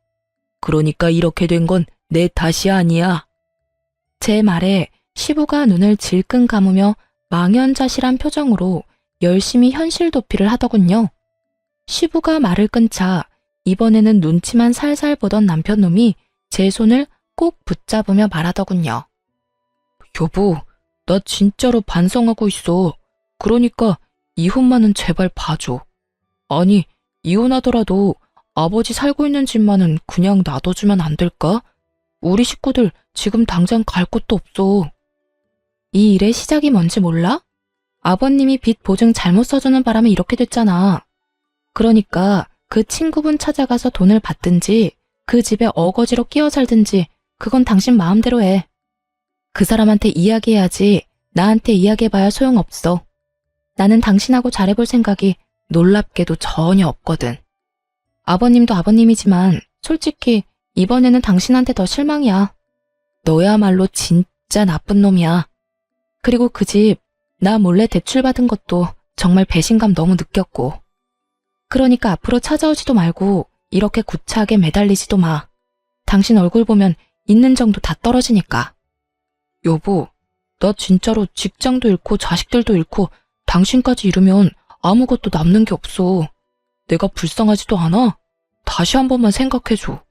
그러니까 이렇게 된 건 내 탓이 아니야. 제 말에 시부가 눈을 질끈 감으며 망연자실한 표정으로 열심히 현실 도피를 하더군요. 시부가 말을 끊자 이번에는 눈치만 살살 보던 남편놈이 제 손을 꼭 붙잡으며 말하더군요. 여보, 나 진짜로 반성하고 있어. 그러니까 이혼만은 제발 봐줘. 아니, 이혼하더라도 아버지 살고 있는 집만은 그냥 놔둬주면 안 될까? 우리 식구들 지금 당장 갈 곳도 없어. 이 일의 시작이 뭔지 몰라? 아버님이 빚 보증 잘못 써주는 바람에 이렇게 됐잖아. 그러니까 그 친구분 찾아가서 돈을 받든지 그 집에 어거지로 끼어 살든지 그건 당신 마음대로 해. 그 사람한테 이야기해야지 나한테 이야기해봐야 소용없어. 나는 당신하고 잘해볼 생각이 놀랍게도 전혀 없거든. 아버님도 아버님이지만 솔직히 이번에는 당신한테 더 실망이야. 너야말로 진짜 나쁜 놈이야. 그리고 그 집 나 몰래 대출받은 것도 정말 배신감 너무 느꼈고. 그러니까 앞으로 찾아오지도 말고 이렇게 구차하게 매달리지도 마. 당신 얼굴 보면 있는 정도 다 떨어지니까. 여보, 나 진짜로 직장도 잃고 자식들도 잃고 당신까지 잃으면 아무것도 남는 게 없어. 내가 불쌍하지도 않아? 다시 한 번만 생각해줘.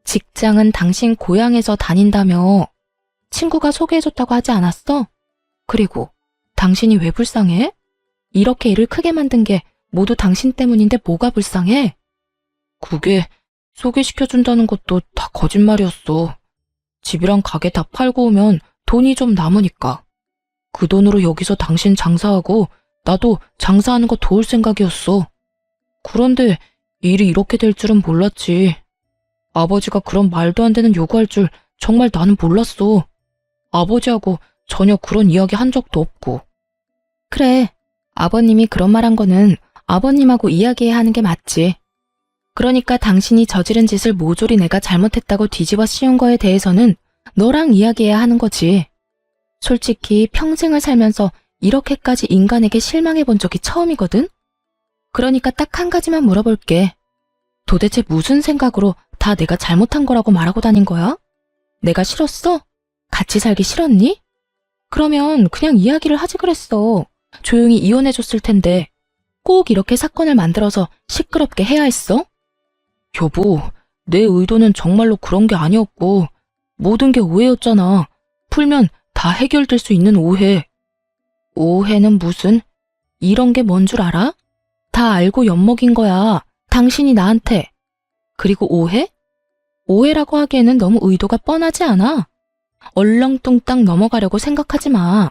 직장은 당신 고향에서 다닌다며. 친구가 소개해줬다고 하지 않았어? 그리고 당신이 왜 불쌍해? 이렇게 일을 크게 만든 게 모두 당신 때문인데 뭐가 불쌍해? 그게 소개시켜준다는 것도 다 거짓말이었어. 집이랑 가게 다 팔고 오면 돈이 좀 남으니까. 그 돈으로 여기서 당신 장사하고 나도 장사하는 거 도울 생각이었어. 그런데 일이 이렇게 될 줄은 몰랐지. 아버지가 그런 말도 안 되는 요구할 줄 정말 나는 몰랐어. 아버지하고 전혀 그런 이야기 한 적도 없고. 그래, 아버님이 그런 말 한 거는 아버님하고 이야기해야 하는 게 맞지. 그러니까 당신이 저지른 짓을 모조리 내가 잘못했다고 뒤집어 씌운 거에 대해서는 너랑 이야기해야 하는 거지. 솔직히 평생을 살면서 이렇게까지 인간에게 실망해 본 적이 처음이거든? 그러니까 딱 한 가지만 물어볼게. 도대체 무슨 생각으로 다 내가 잘못한 거라고 말하고 다닌 거야? 내가 싫었어? 같이 살기 싫었니? 그러면 그냥 이야기를 하지 그랬어. 조용히 이혼해줬을 텐데 꼭 이렇게 사건을 만들어서 시끄럽게 해야 했어? 여보, 내 의도는 정말로 그런 게 아니었고 모든 게 오해였잖아. 풀면 다 해결될 수 있는 오해. 오해는 무슨? 이런 게 뭔 줄 알아? 다 알고 엿먹인 거야. 당신이 나한테. 그리고 오해? 오해라고 하기에는 너무 의도가 뻔하지 않아? 얼렁뚱땅 넘어가려고 생각하지 마.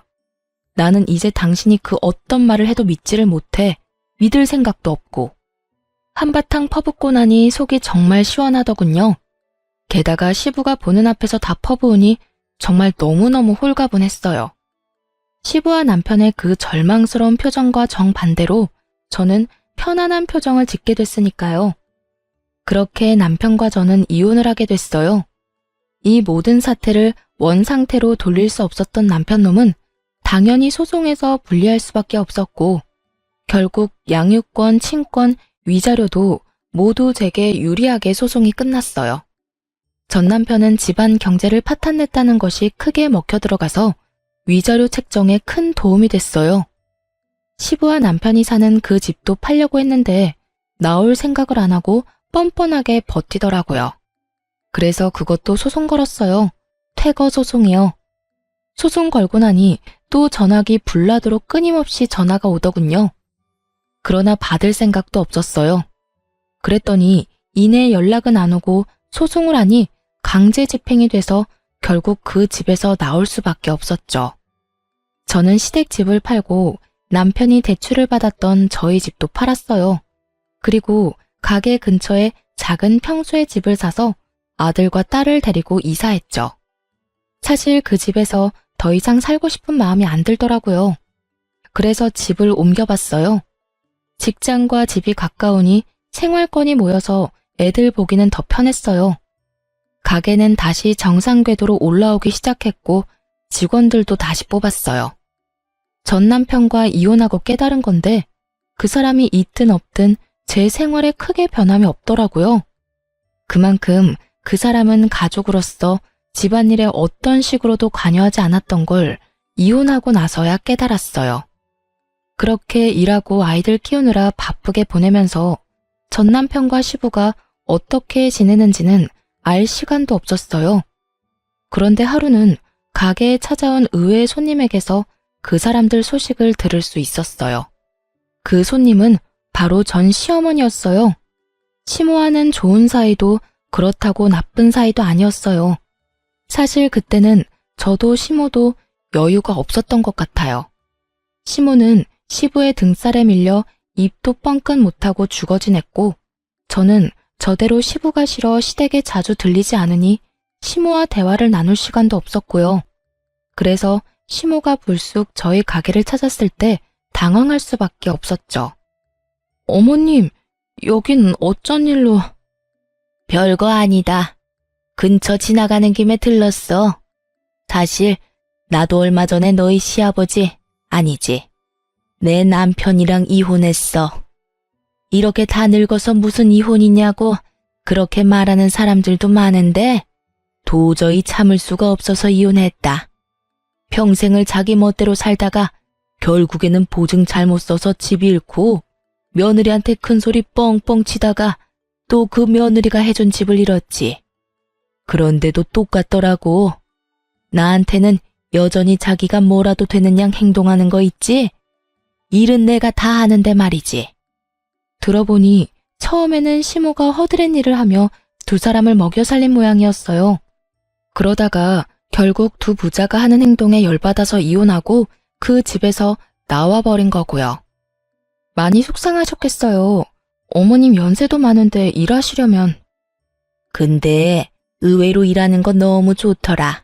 나는 이제 당신이 그 어떤 말을 해도 믿지를 못해. 믿을 생각도 없고. 한바탕 퍼붓고 나니 속이 정말 시원하더군요. 게다가 시부가 보는 앞에서 다 퍼부으니 정말 너무너무 홀가분했어요. 시부와 남편의 그 절망스러운 표정과 정반대로 저는 편안한 표정을 짓게 됐으니까요. 그렇게 남편과 저는 이혼을 하게 됐어요. 이 모든 사태를 원상태로 돌릴 수 없었던 남편놈은 당연히 소송에서 불리할 수밖에 없었고 결국 양육권, 친권, 위자료도 모두 제게 유리하게 소송이 끝났어요. 전 남편은 집안 경제를 파탄냈다는 것이 크게 먹혀 들어가서 위자료 책정에 큰 도움이 됐어요. 시부와 남편이 사는 그 집도 팔려고 했는데 나올 생각을 안 하고 뻔뻔하게 버티더라고요. 그래서 그것도 소송 걸었어요. 퇴거 소송이요. 소송 걸고 나니 또 전화기 불나도록 끊임없이 전화가 오더군요. 그러나 받을 생각도 없었어요. 그랬더니 이내 연락은 안 오고 소송을 하니 강제 집행이 돼서 결국 그 집에서 나올 수밖에 없었죠. 저는 시댁집을 팔고 남편이 대출을 받았던 저희 집도 팔았어요. 그리고 가게 근처에 작은 평수의 집을 사서 아들과 딸을 데리고 이사했죠. 사실 그 집에서 더 이상 살고 싶은 마음이 안 들더라고요. 그래서 집을 옮겨봤어요. 직장과 집이 가까우니 생활권이 모여서 애들 보기는 더 편했어요. 가게는 다시 정상 궤도로 올라오기 시작했고 직원들도 다시 뽑았어요. 전 남편과 이혼하고 깨달은 건데 그 사람이 있든 없든 제 생활에 크게 변함이 없더라고요. 그만큼 그 사람은 가족으로서 집안일에 어떤 식으로도 관여하지 않았던 걸 이혼하고 나서야 깨달았어요. 그렇게 일하고 아이들 키우느라 바쁘게 보내면서 전 남편과 시부가 어떻게 지내는지는 알 시간도 없었어요. 그런데 하루는 가게에 찾아온 의외의 손님에게서 그 사람들 소식을 들을 수 있었어요. 그 손님은 바로 전 시어머니였어요. 시모와는 좋은 사이도 그렇다고 나쁜 사이도 아니었어요. 사실 그때는 저도 시모도 여유가 없었던 것 같아요. 시모는 시부의 등살에 밀려 입도 뻥끗 못하고 죽어 지냈고 저는 저대로 시부가 싫어 시댁에 자주 들리지 않으니 시모와 대화를 나눌 시간도 없었고요. 그래서 시모가 불쑥 저희 가게를 찾았을 때 당황할 수밖에 없었죠. 어머님, 여긴 어쩐 일로? 별거 아니다. 근처 지나가는 김에 들렀어. 사실 나도 얼마 전에 너희 시아버지, 아니지, 내 남편이랑 이혼했어. 이렇게 다 늙어서 무슨 이혼이냐고 그렇게 말하는 사람들도 많은데 도저히 참을 수가 없어서 이혼했다. 평생을 자기 멋대로 살다가 결국에는 보증 잘못 써서 집 잃고 며느리한테 큰 소리 뻥뻥 치다가 또 그 며느리가 해준 집을 잃었지. 그런데도 똑같더라고. 나한테는 여전히 자기가 뭐라도 되는 양 행동하는 거 있지? 일은 내가 다 하는데 말이지. 들어보니 처음에는 시모가 허드렛 일을 하며 두 사람을 먹여 살린 모양이었어요. 그러다가 결국 두 부자가 하는 행동에 열받아서 이혼하고 그 집에서 나와버린 거고요. 많이 속상하셨겠어요. 어머님 연세도 많은데 일하시려면. 근데 의외로 일하는 거 너무 좋더라.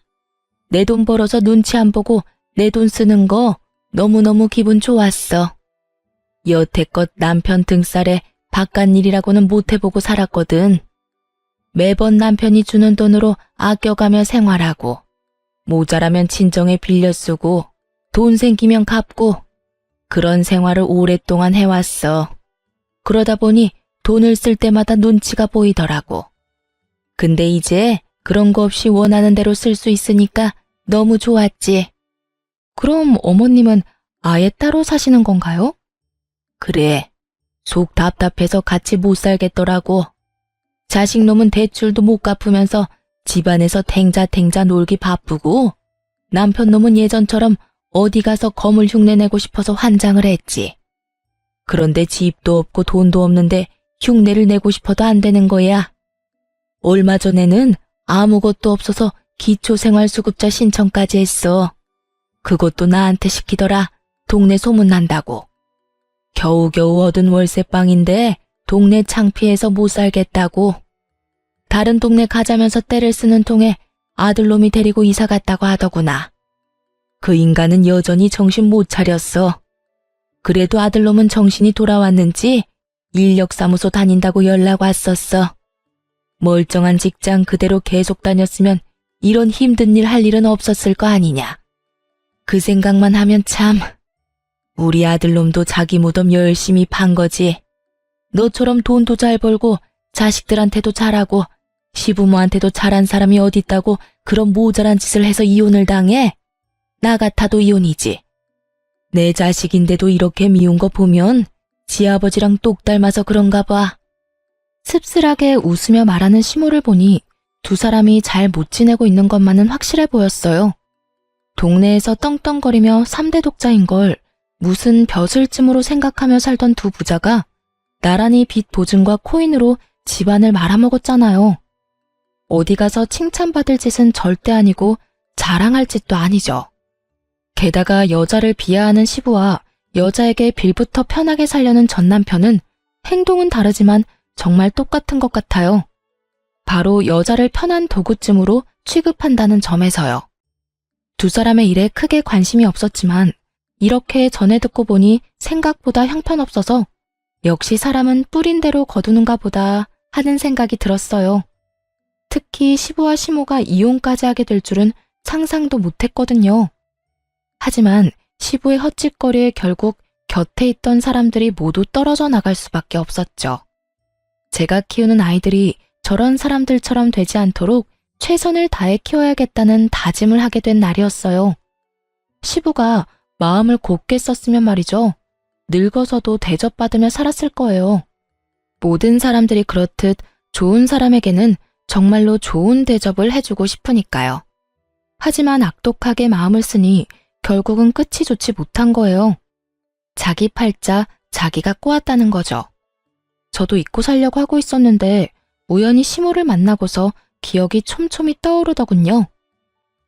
내 돈 벌어서 눈치 안 보고 내 돈 쓰는 거 너무너무 기분 좋았어. 여태껏 남편 등살에 바깥 일이라고는 못 해보고 살았거든. 매번 남편이 주는 돈으로 아껴가며 생활하고 모자라면 친정에 빌려 쓰고 돈 생기면 갚고 그런 생활을 오랫동안 해왔어. 그러다 보니 돈을 쓸 때마다 눈치가 보이더라고. 근데 이제 그런 거 없이 원하는 대로 쓸 수 있으니까 너무 좋았지. 그럼 어머님은 아예 따로 사시는 건가요? 그래. 속 답답해서 같이 못 살겠더라고. 자식놈은 대출도 못 갚으면서 집안에서 탱자탱자 놀기 바쁘고 남편놈은 예전처럼 어디 가서 거물 흉내내고 싶어서 환장을 했지. 그런데 집도 없고 돈도 없는데 흉내를 내고 싶어도 안 되는 거야. 얼마 전에는 아무것도 없어서 기초생활수급자 신청까지 했어. 그것도 나한테 시키더라. 동네 소문난다고. 겨우겨우 얻은 월세방인데 동네 창피해서 못 살겠다고. 다른 동네 가자면서 때를 쓰는 통에 아들놈이 데리고 이사 갔다고 하더구나. 그 인간은 여전히 정신 못 차렸어. 그래도 아들놈은 정신이 돌아왔는지 인력사무소 다닌다고 연락 왔었어. 멀쩡한 직장 그대로 계속 다녔으면 이런 힘든 일 할 일은 없었을 거 아니냐. 그 생각만 하면 참, 우리 아들놈도 자기 무덤 열심히 판 거지. 너처럼 돈도 잘 벌고 자식들한테도 잘하고 시부모한테도 잘한 사람이 어딨다고 그런 모자란 짓을 해서 이혼을 당해? 나 같아도 이혼이지. 내 자식인데도 이렇게 미운 거 보면 지 아버지랑 똑 닮아서 그런가 봐. 씁쓸하게 웃으며 말하는 시모를 보니 두 사람이 잘 못 지내고 있는 것만은 확실해 보였어요. 동네에서 떵떵거리며 3대 독자인 걸 무슨 벼슬쯤으로 생각하며 살던 두 부자가 나란히 빚 보증과 코인으로 집안을 말아먹었잖아요. 어디 가서 칭찬받을 짓은 절대 아니고 자랑할 짓도 아니죠. 게다가 여자를 비하하는 시부와 여자에게 빌부터 편하게 살려는 전 남편은 행동은 다르지만 정말 똑같은 것 같아요. 바로 여자를 편한 도구쯤으로 취급한다는 점에서요. 두 사람의 일에 크게 관심이 없었지만 이렇게 전해 듣고 보니 생각보다 형편없어서 역시 사람은 뿌린 대로 거두는가 보다 하는 생각이 들었어요. 특히 시부와 시모가 이혼까지 하게 될 줄은 상상도 못했거든요. 하지만 시부의 헛짓거리에 결국 곁에 있던 사람들이 모두 떨어져 나갈 수밖에 없었죠. 제가 키우는 아이들이 저런 사람들처럼 되지 않도록 최선을 다해 키워야겠다는 다짐을 하게 된 날이었어요. 시부가 마음을 곱게 썼으면 말이죠. 늙어서도 대접받으며 살았을 거예요. 모든 사람들이 그렇듯 좋은 사람에게는 정말로 좋은 대접을 해주고 싶으니까요. 하지만 악독하게 마음을 쓰니 결국은 끝이 좋지 못한 거예요. 자기 팔자 자기가 꼬았다는 거죠. 저도 잊고 살려고 하고 있었는데 우연히 시모를 만나고서 기억이 촘촘히 떠오르더군요.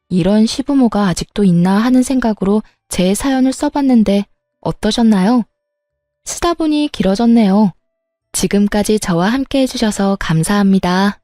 이런 시부모가 아직도 있나 하는 생각으로 제 사연을 써봤는데 어떠셨나요? 쓰다 보니 길어졌네요. 지금까지 저와 함께 해주셔서 감사합니다.